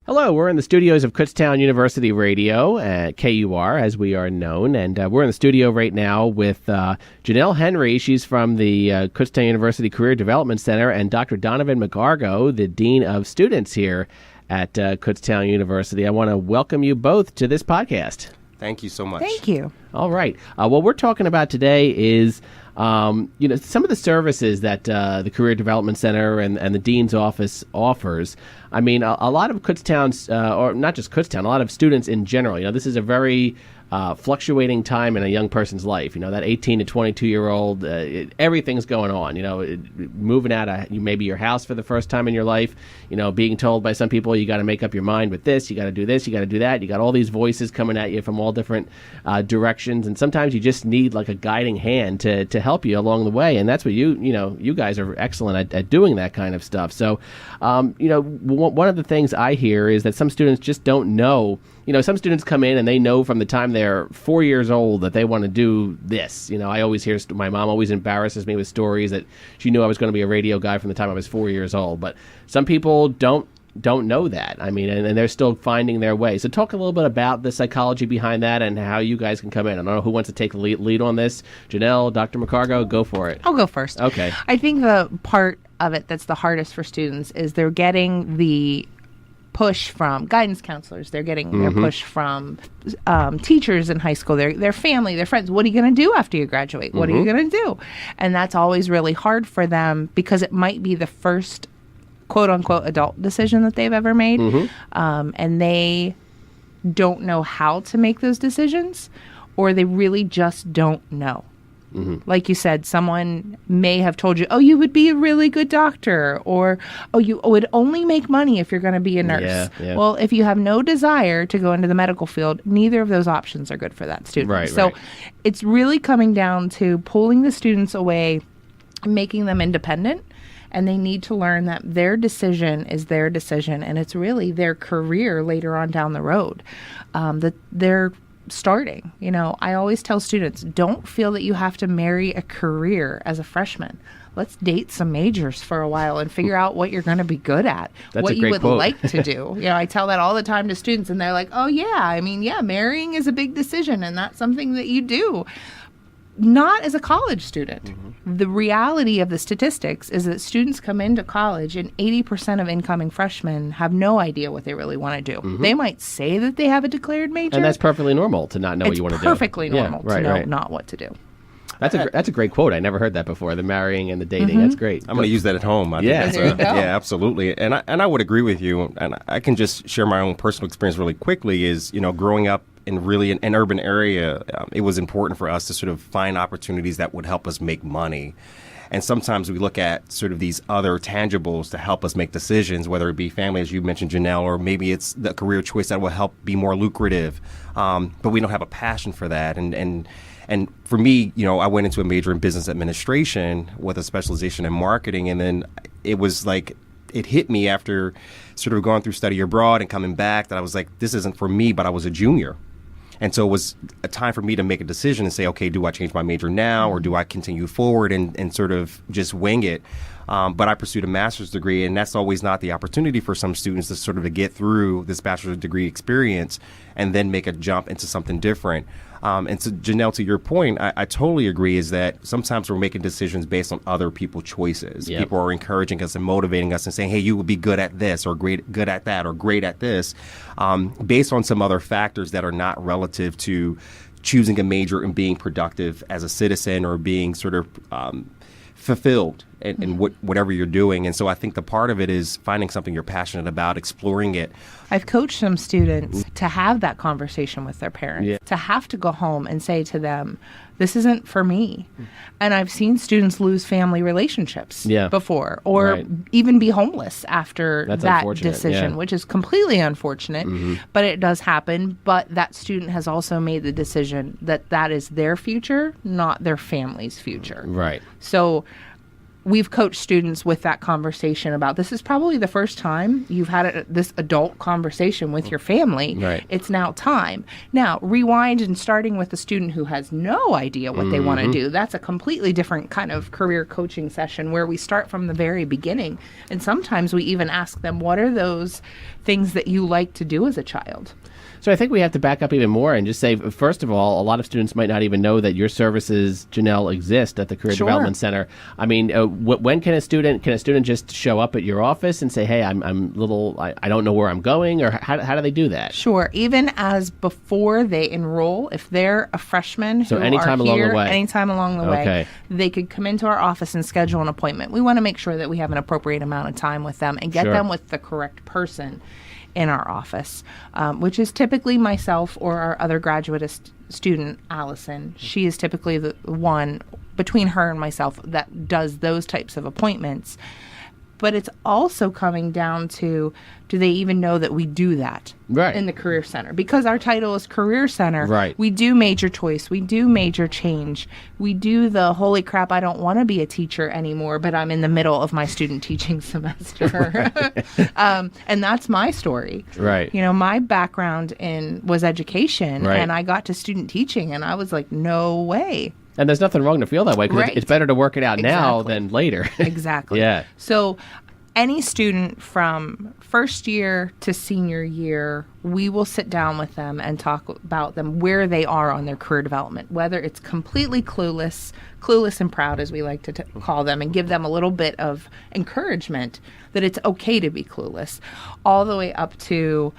Hello, we're in the studios of Kutztown University Radio, KUR, as we are known, and we're in the studio right now with Jenelle Henry. She's from the Kutztown University Career Development Center, and Dr. Donavan McCargo, the Dean of Students here at Kutztown University. I want to welcome you both to this podcast. Thank you so much. Thank you. All right. What we're talking about today is some of the services that the Career Development Center and the Dean's Office offers. I mean, a lot of Kutztown's, or not just Kutztown, a lot of students in general, this is a very fluctuating time in a young person's life. That 18 to 22-year-old, everything's going on. Moving out of maybe your house for the first time in your life, being told by some people you got to make up your mind with this, you got to do this, you got to do that. You got all these voices coming at you from all different directions, and sometimes you just need like a guiding hand to help you along the way. And that's what you guys are excellent at doing that kind of stuff. So, one of the things I hear is that some students just don't know. Some students come in and they know from the time they're 4 years old that they want to do this. I always hear, my mom always embarrasses me with stories that she knew I was going to be a radio guy from the time I was 4 years old. But some people don't know that. I mean, and they're still finding their way. So talk a little bit about the psychology behind that and how you guys can come in. I don't know who wants to take the lead on this. Jenelle, Dr. McCargo, go for it. I'll go first. Okay. I think the part of it that's the hardest for students is they're getting the push from guidance counselors. They're getting their push from teachers in high school, their family, their friends. What are you going to do after you graduate? What are you going to do? And that's always really hard for them because it might be the first quote unquote adult decision that they've ever made. And they don't know how to make those decisions, or they really just don't know. Like you said, someone may have told you, oh, you would be a really good doctor, or, oh, you would only make money if you're going to be a nurse. Yeah. Well, if you have no desire to go into the medical field, neither of those options are good for that student. Right. It's really coming down to pulling the students away, making them independent, and they need to learn that their decision is their decision, and it's really their career later on down the road that they're starting. I always tell students, don't feel that you have to marry a career as a freshman. Let's date some majors for a while and figure out what you're going to be good at, what you would like to do. I tell that all the time to students, and they're like, oh, yeah, marrying is a big decision, and that's something that you do. Not as a college student. The reality of the statistics is that students come into college and 80% of incoming freshmen have no idea what they really want to do. They might say that they have a declared major. And that's perfectly normal to not know what you want to do. It's perfectly normal to know not what to do. That's a great quote. I never heard that before, the marrying and the dating. That's great. I'm going to use that at home. Yeah. There you go. Yeah, absolutely. And I would agree with you. And I can just share my own personal experience really quickly is, growing up in really an urban area, it was important for us to sort of find opportunities that would help us make money. And sometimes we look at sort of these other tangibles to help us make decisions, whether it be family, as you mentioned, Jenelle, or maybe it's the career choice that will help be more lucrative. But we don't have a passion for that. And for me, I went into a major in business administration with a specialization in marketing. And then it was like, it hit me after sort of going through study abroad and coming back that I was like, this isn't for me, but I was a junior. And so it was a time for me to make a decision and say, okay, do I change my major now or do I continue forward and sort of just wing it? But I pursued a master's degree, and that's always not the opportunity for some students to sort of to get through this bachelor's degree experience and then make a jump into something different. And so, Jenelle, to your point, I totally agree is that sometimes we're making decisions based on other people's choices. Yep. People are encouraging us and motivating us and saying, hey, you would be good at this or good at that or great at this based on some other factors that are not relative to choosing a major and being productive as a citizen or being sort of fulfilled in whatever you're doing. And so I think the part of it is finding something you're passionate about, exploring it. I've coached some students to have that conversation with their parents, to have to go home and say to them, this isn't for me. And I've seen students lose family relationships before, or even be homeless after that decision, which is completely unfortunate, but it does happen. But that student has also made the decision that that is their future, not their family's future. Right. So we've coached students with that conversation about this is probably the first time you've had this adult conversation with your family. Right. It's now time. Now, rewind and starting with a student who has no idea what they want to do. That's a completely different kind of career coaching session where we start from the very beginning. And sometimes we even ask them, what are those things that you like to do as a child? So I think we have to back up even more and just say, first of all, a lot of students might not even know that your services, Jenelle, exist at the Career Development Center. I mean, when can a student just show up at your office and say, hey, I don't know where I'm going, or how do they do that? Sure. Even as before they enroll, if they're a freshman who anytime are here, along the way. anytime along the way, they could come into our office and schedule an appointment. We want to make sure that we have an appropriate amount of time with them and get them with the correct person in our office, which is typically myself or our other graduate student, Allison. She is typically the one between her and myself that does those types of appointments. But it's also coming down to, do they even know that we do that in the Career Center? Because our title is Career Center, we do major choice, we do major change, we do the holy crap, I don't want to be a teacher anymore, but I'm in the middle of my student teaching semester. And that's my story. Right. You know, my background was education, and I got to student teaching, and I was like, no way. And there's nothing wrong to feel that way, because it's better to work it out now than later. Exactly. Yeah. So any student from first year to senior year, we will sit down with them and talk about them where they are on their career development, whether it's completely clueless and proud, as we like to call them, and give them a little bit of encouragement that it's okay to be clueless, all the way up to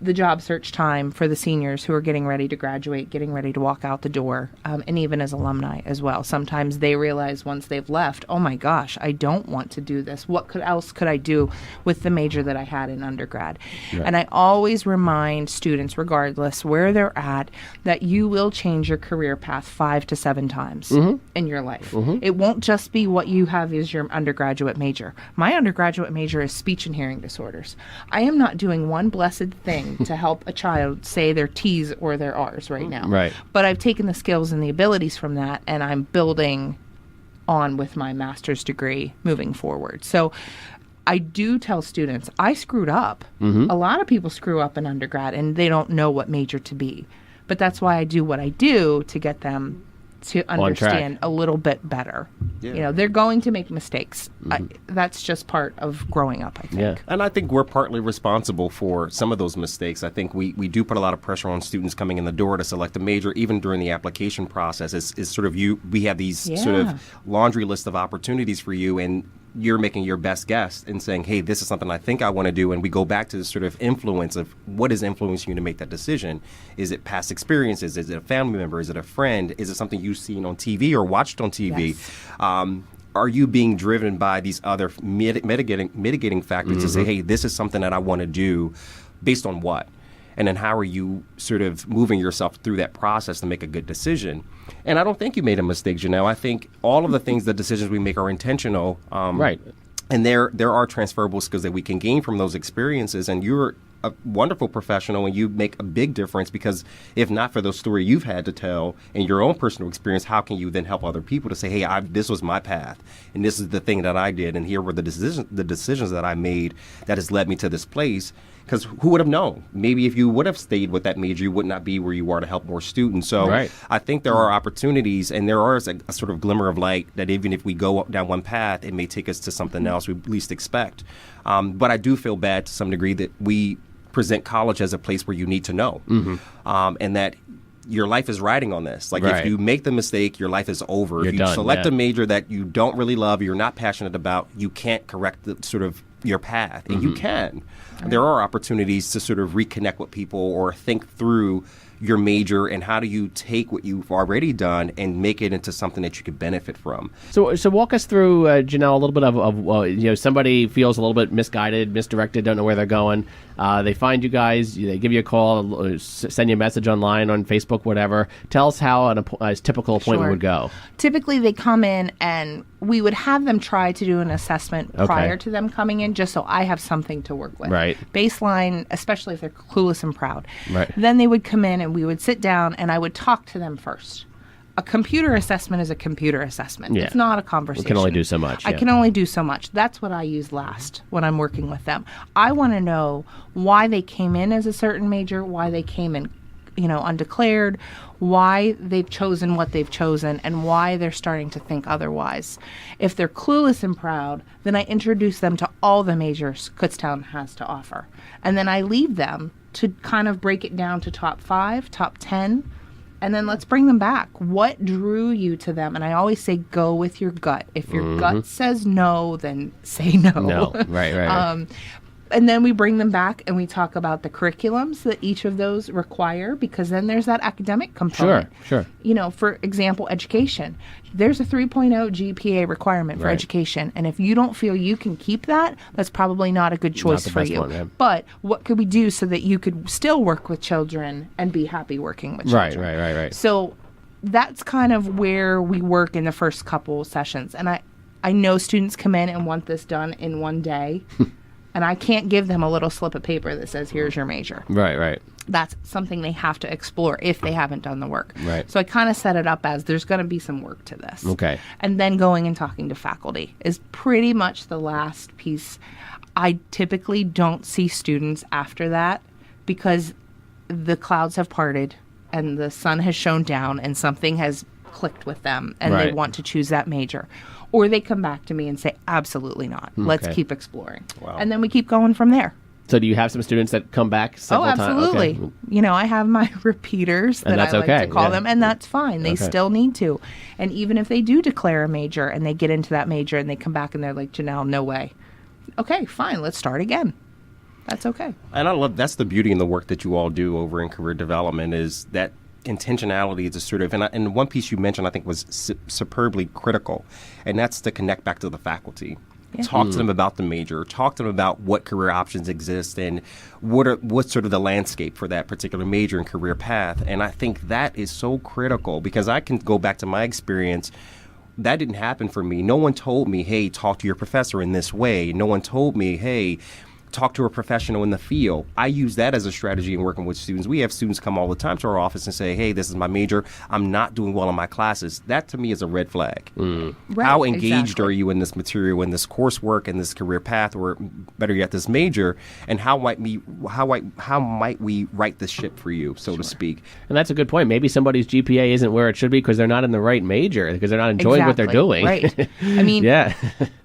the job search time for the seniors who are getting ready to graduate, getting ready to walk out the door, and even as alumni as well. Sometimes they realize once they've left, oh my gosh, I don't want to do this. What else could I do with the major that I had in undergrad? Right. And I always remind students, regardless where they're at, that you will change your career path 5 to 7 times in your life. It won't just be what you have as your undergraduate major. My undergraduate major is speech and hearing disorders. I am not doing one blessed thing to help a child say their T's or their R's right now. Right. But I've taken the skills and the abilities from that, and I'm building on with my master's degree moving forward. So I do tell students, I screwed up. A lot of people screw up in undergrad, and they don't know what major to be. But that's why I do what I do, to get them to understand a little bit better. Yeah. You know, they're going to make mistakes. That's just part of growing up, I think. Yeah. And I think we're partly responsible for some of those mistakes. I think we do put a lot of pressure on students coming in the door to select a major, even during the application process. Is sort of we have these sort of laundry list of opportunities for you, and you're making your best guess and saying, hey, this is something I think I want to do. And we go back to the sort of influence of what is influencing you to make that decision. Is it past experiences? Is it a family member? Is it a friend? Is it something you've seen on TV or watched on TV? Yes. Are you being driven by these other mitigating factors to say, hey, this is something that I want to do based on what? And then how are you sort of moving yourself through that process to make a good decision? And I don't think you made a mistake, Jenelle. I think all of the decisions we make are intentional. Right. And there are transferable skills that we can gain from those experiences. And you're a wonderful professional, and you make a big difference, because if not for those stories you've had to tell and your own personal experience, how can you then help other people to say, hey, this was my path, and this is the thing that I did, and here were the decisions that I made that has led me to this place. Because who would have known? Maybe if you would have stayed with that major, you would not be where you are to help more students. So I think there are opportunities, and there is a sort of glimmer of light that even if we go down one path, it may take us to something else we least expect. But I do feel bad to some degree that we present college as a place where you need to know, and that your life is riding on this. Like if you make the mistake, your life is over. You're if you done, select a major that you don't really love, you're not passionate about, you can't correct the sort of your path, and you can. There are opportunities to sort of reconnect with people or think through your major and how do you take what you've already done and make it into something that you could benefit from. So walk us through, Jenelle, a little bit of somebody feels a little bit misguided, misdirected, don't know where they're going. They find you guys, they give you a call, send you a message online, on Facebook, whatever. Tell us how a typical appointment would go. Typically, they come in and we would have them try to do an assessment prior to them coming in, just so I have something to work with. Right. Baseline, especially if they're clueless and proud. Right. Then they would come in and we would sit down and I would talk to them first a computer assessment is a computer assessment. Yeah. It's not a conversation. We can only do so much. I yeah. can only do so much. That's what I use last when I'm working with them. I want to know why they came in as a certain major, why they came in, undeclared, why they've chosen what they've chosen, and why they're starting to think otherwise. If they're clueless and proud, then I introduce them to all the majors Kutztown has to offer. And then I leave them to kind of break it down to top 5, top 10, and then let's bring them back. What drew you to them? And I always say, go with your gut. If your gut says no, then say no. No, right. And then we bring them back and we talk about the curriculums that each of those require, because then there's that academic component. Sure. For example, education. There's a 3.0 GPA requirement for education. And if you don't feel you can keep that, that's probably not a good choice for you. One, yeah. But what could we do so that you could still work with children and be happy working with children? Right. So that's kind of where we work in the first couple sessions. And I know students come in and want this done in one day. And I can't give them a little slip of paper that says, here's your major. Right. That's something they have to explore if they haven't done the work. Right. So I kind of set it up as there's going to be some work to this. Okay. And then going and talking to faculty is pretty much the last piece. I typically don't see students after that because the clouds have parted and the sun has shone down and something has clicked with them and they want to choose that major. Or they come back to me and say, absolutely not. Let's keep exploring. Wow. And then we keep going from there. So do you have some students that come back several times? Absolutely. Okay. I have my repeaters that I like to call them, and that's fine. They still need to. And even if they do declare a major and they get into that major and they come back and they're like, Jenelle, no way. Okay, fine. Let's start again. That's okay. And I love, that's the beauty in the work that you all do over in career development, is that intentionality is a sort of, and one piece you mentioned I think was superbly critical, and that's to connect back to the faculty. Yeah. Talk to them about the major, talk to them about what career options exist and what's sort of the landscape for that particular major and career path. And I think that is so critical, because I can go back to my experience. That didn't happen for me. No one told me, hey, talk to your professor in this way. No one told me, hey, talk to a professional in the field. I use that as a strategy in working with students. We have students come all the time to our office and say, hey, this is my major. I'm not doing well in my classes. That to me is a red flag. Right, how engaged are you in this material, in this coursework, in this career path, or better yet, this major, and how might we right the ship for you, so to speak? And that's a good point. Maybe somebody's GPA isn't where it should be because they're not in the right major, because they're not enjoying what they're doing. Right. I mean,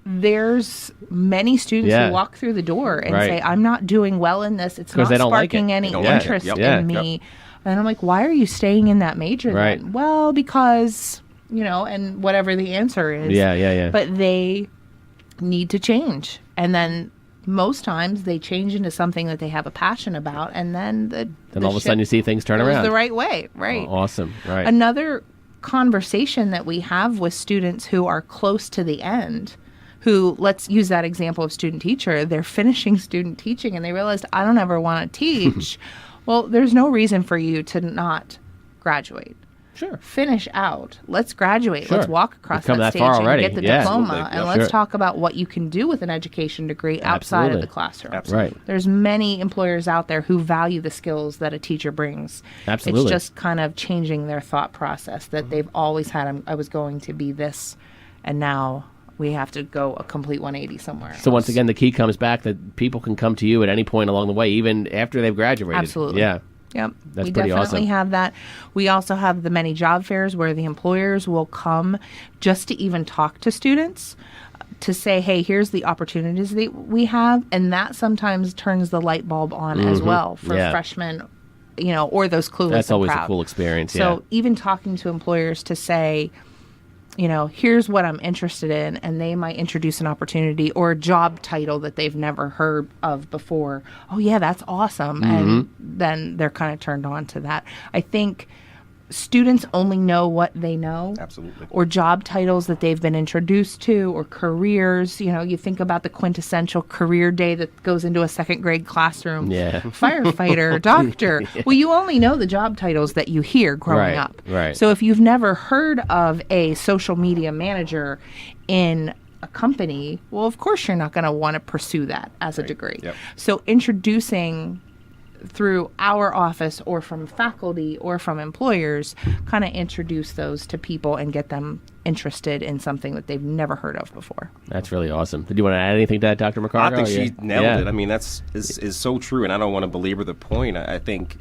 there's many students who walk through the door and say, I'm not doing well in this. It's not sparking any interest in me. And I'm like, why are you staying in that major then? Well, because, and whatever the answer is. Yeah. But they need to change. And then most times they change into something that they have a passion about. And then all of a sudden you see things turn around. The right way. Right. Oh, awesome. Right. Another conversation that we have with students who are close to the end, who, let's use that example of student teacher, they're finishing student teaching and they realized, I don't ever want to teach. Well, there's no reason for you to not graduate. Sure. Finish out. Let's graduate. Sure. Let's walk across that stage far and already. get the diploma. Absolutely. And let's talk about what you can do with an education degree outside of the classroom. Right. There's many employers out there who value the skills that a teacher brings. Absolutely. It's just kind of changing their thought process that they've always had, I was going to be this, and now we have to go a complete 180 somewhere. So once again, the key comes back that people can come to you at any point along the way, even after they've graduated. Absolutely. Yeah. Yep. That's we pretty definitely awesome. have that. We also have the many job fairs where the employers will come just to even talk to students to say, hey, here's the opportunities that we have. And that sometimes turns the light bulb on as well for freshmen, or those clueless. That's always and proud. a cool experience. So even talking to employers to say, here's what I'm interested in, and they might introduce an opportunity or a job title that they've never heard of before. Oh, yeah, that's awesome. And then they're kind of turned on to that. I think students only know what they know. Absolutely. Or job titles that they've been introduced to, or careers. You think about the quintessential career day that goes into a second grade classroom. Yeah. Firefighter, doctor. Well, you only know the job titles that you hear growing up. Right. So if you've never heard of a social media manager in a company, well, of course you're not going to want to pursue that as a degree. Yep. So introducing through our office or from faculty or from employers, kind of introduce those to people and get them interested in something that they've never heard of before. That's really awesome. Did you want to add anything to that, Dr. McCargo? I think she nailed it. I mean, that's is so true, and I don't want to belabor the point. I think,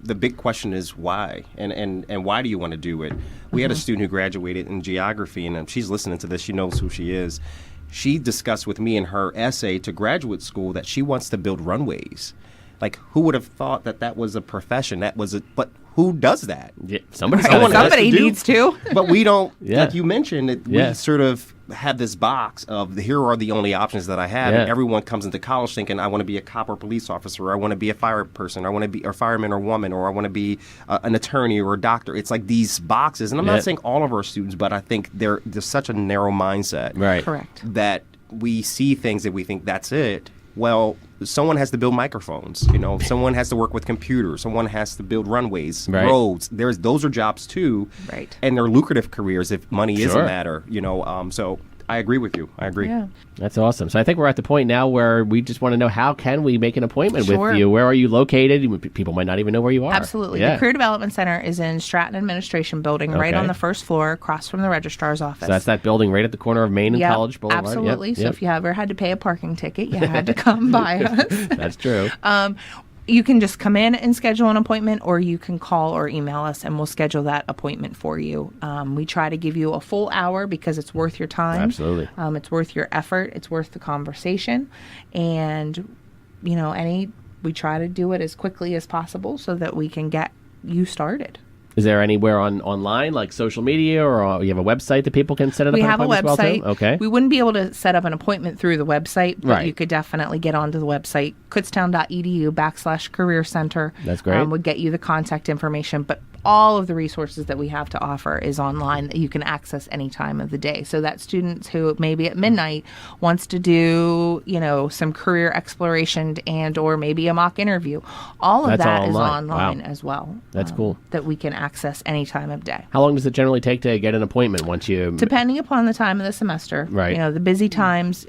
the big question is why, and why do you want to do it? We had a student who graduated in geography, and she's listening to this. She knows who she is. She discussed with me in her essay to graduate school that she wants to build runways. Like, who would have thought that was a profession? But who does that? Yeah, Somebody needs to. But we don't, like you mentioned, we sort of have this box of here are the only options that I have. Yeah. And everyone comes into college thinking, I want to be a cop or police officer, or I want to be a fire person, or I want to be a fireman or woman, or I want to be an attorney or a doctor. It's like these boxes. And I'm not saying all of our students, but I think there's such a narrow mindset. Right. Correct. That we see things that we think that's it. Well, someone has to build microphones, someone has to work with computers, someone has to build runways, roads. Those are jobs too. Right. And they're lucrative careers if money is a matter, so I agree with you. I agree. Yeah. That's awesome. So I think we're at the point now where we just want to know, how can we make an appointment Sure. with you? Where are you located? People might not even know where you are. Absolutely. Yeah. The Career Development Center is in Stratton Administration Building, right on the first floor, across from the registrar's office. So that's that building right at the corner of Main and Yep, College Boulevard. absolutely. Yep. So if you ever had to pay a parking ticket, you had to come by us. That's true. You can just come in and schedule an appointment, or you can call or email us, and we'll schedule that appointment for you. We try to give you a full hour because it's worth your time. Absolutely. It's worth your effort. It's worth the conversation. And, we try to do it as quickly as possible so that we can get you started. Is there anywhere online, like social media, or you have a website that people can set up an appointment? We have a website. Well, okay. We wouldn't be able to set up an appointment through the website, but Right. you could definitely get onto the website, kutztown.edu/career center. That's great. Would get you the contact information, but all of the resources that we have to offer is online that you can access any time of the day. So that students who maybe at midnight wants to do, some career exploration and or maybe a mock interview, all of That's that all is online. online Wow. as well. That's cool. That we can access any time of day. How long does it generally take to get an appointment once you... Depending upon the time of the semester. Right. The busy times,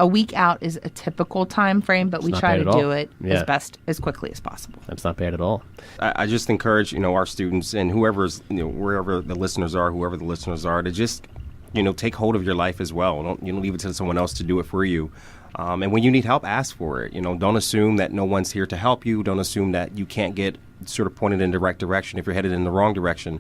a week out is a typical time frame, but we not try bad to at all. do it Yeah. as quickly as possible. That's not bad at all. I just encourage, our students and whoever the listeners are, to just, take hold of your life as well. Don't leave it to someone else to do it for you. And when you need help, ask for it. Don't assume that no one's here to help you. Don't assume that you can't get sort of pointed in the right direction if you're headed in the wrong direction.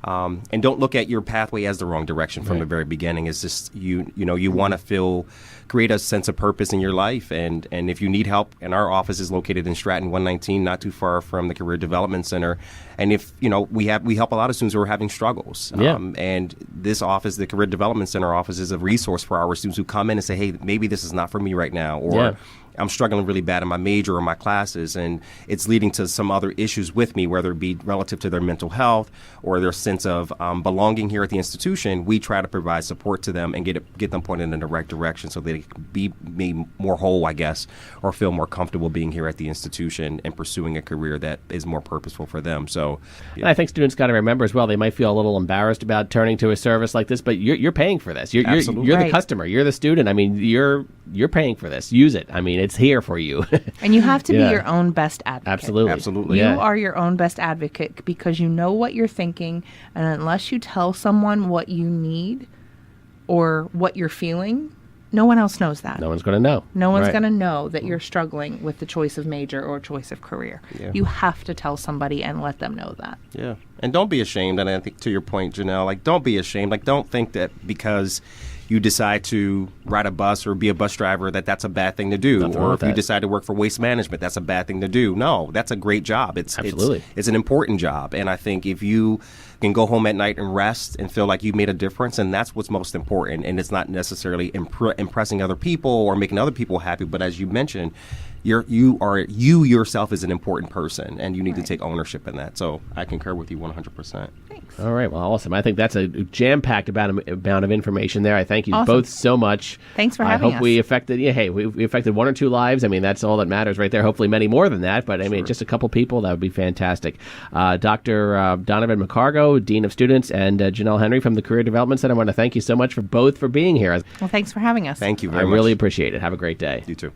And don't look at your pathway as the wrong direction from the very beginning. It's just you want to create a sense of purpose in your life, and if you need help, and our office is located in Stratton 119, not too far from the Career Development Center. And if we help a lot of students who are having struggles. And this office, the Career Development Center office, is a resource for our students who come in and say, hey, maybe this is not for me right now, or I'm struggling really bad in my major or my classes, and it's leading to some other issues with me, whether it be relative to their mental health or their sense of belonging here at the institution. We try to provide support to them and get them pointed in the right direction so they can be made more whole, I guess, or feel more comfortable being here at the institution and pursuing a career that is more purposeful for them. So, And I think students got to remember as well, they might feel a little embarrassed about turning to a service like this, but you're paying for this. You're the Right. customer. You're the student. I mean, you're paying for this. Use it. I mean, it's here for you. And you have to be Yeah. your own best advocate. Absolutely. You Yeah. are your own best advocate because you know what you're thinking, and unless you tell someone what you need or what you're feeling, no one else knows that. No one's going to know. No one's Right. going to know that you're struggling with the choice of major or choice of career. Yeah. You have to tell somebody and let them know that. Yeah. And don't be ashamed. And I think to your point, Jenelle, don't be ashamed. Don't think that because you decide to ride a bus or be a bus driver that's a bad thing to do. Nothing wrong Or with if you that. decide to work for waste management, that's a bad thing to do. No, that's a great job. Absolutely. It's an important job. And I think if you can go home at night and rest and feel like you've made a difference, and that's what's most important. And it's not necessarily impressing other people or making other people happy, but as you mentioned, you yourself is an important person, and you need to take ownership in that. So I concur with you 100%. Thanks. All right. Well, awesome. I think that's a jam-packed amount of information there. I thank you Awesome. both so much. Thanks for having I hope us. we affected, we affected one or two lives. I mean, that's all that matters right there. Hopefully many more than that. But I mean, just a couple people, that would be fantastic. Dr. Donavan McCargo, Dean of Students, and Jenelle Henry from the Career Development Center. I want to thank you so much for being here. Well, thanks for having us. Thank you I very much. really appreciate it. Have a great day. You too.